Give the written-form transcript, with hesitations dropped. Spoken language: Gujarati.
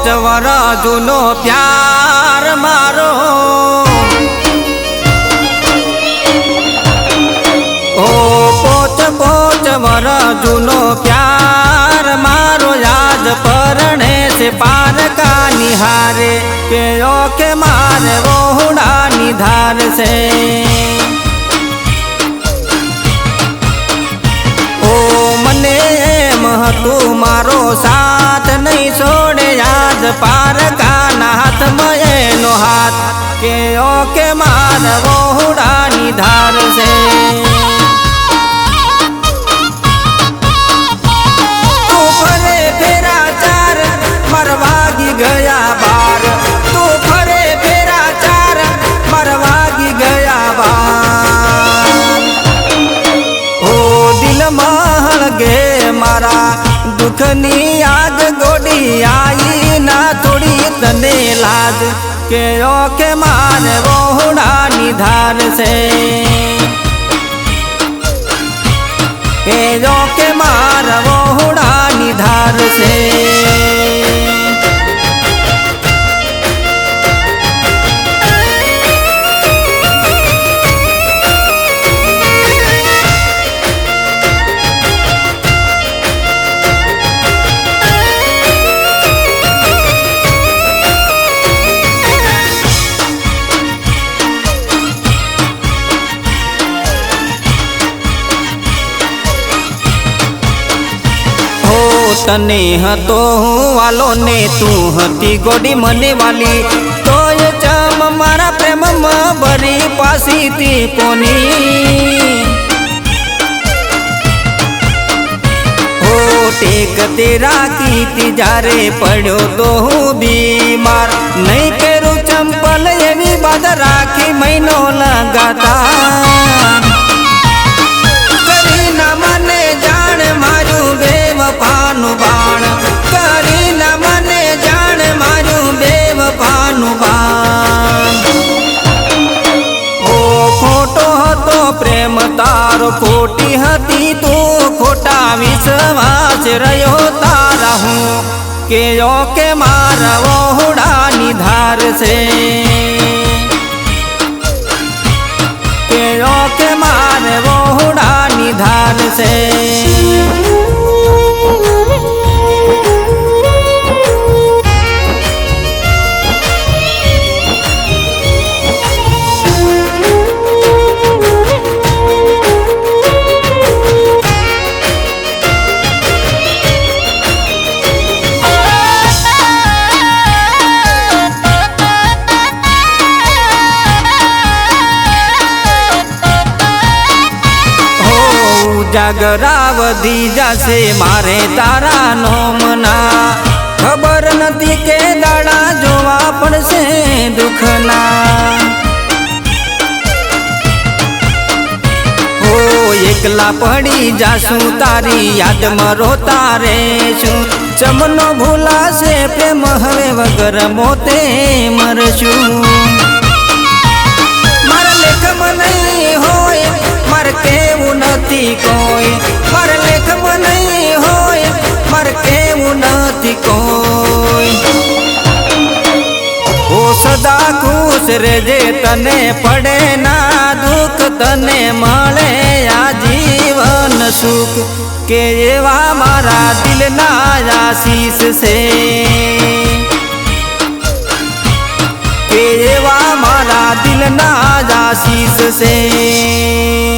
વરસ જૂનો પ્યાર મારો ઓ પોચ વરસ જૂનો પ્યાર મારો યાદ પરણે છે પારકા નિહારે કે મારે વહોડા નિધાર છે ઓ મને એમ હતું મારો સાથ નહીં છોડે યાદ પારકાના હાથમાં એનો હાથ કે મારે વહોડા નિધાર છે ગયા બાર તું ફરે ફેરા ચાર મરવાગી ગયા બાર ઓ દિલમાં હળગે મારા દુઃખની આગ ગોડી આઈ ના થોડી તને લાજ કે મારે વહોડા નિધાર છે કે મારા વહોડા નિધાર છે તને હતો હું વાલો ને તું હતી ગોડી મને વાલી તોય ચમ મારા પ્રેમમાં ભરી પાસીથી કોની હો ટેક તે રાખી જ્યારે પડ્યો તો હું બીમાર નહીં પહેરું ચંપલ એવી બાદ રાખી મહિનો લગાતા બેવફાનું બાણ કરીને મને જાણ માર્યું બેવફાનું બાણ ઓ ખોટો હતો પ્રેમ તારો ખોટી હતી તું ખોટા વિશ્વાસ રહ્યો તારા હું કે મારા વહોડા નિધાર છે કે મારે વહોડા નિધાર છે જાગરા વધી જશે મારે તારા નોમના ખબર નથી કે દાડા જોવા પડશે દુઃખના હો એકલા પડી જાશું તારી યાદમાં રોતા રેશું ચમનો ભૂલાશે પ્રેમ હવે વગર મોતે મરશું મારા લેખમાં નહીં હોય મારે કેવું નથી કોઈ મારે લેખમાં નહીં હોય મારે કેવું નથી કોઈ ઓ સદા ખુશ રેજે તને પડે ના દુઃખ તને મળે આ જીવન સુખ કે એવા મારા દિલના આશીષ છે કે એવા મારા દિલના આશીષ છે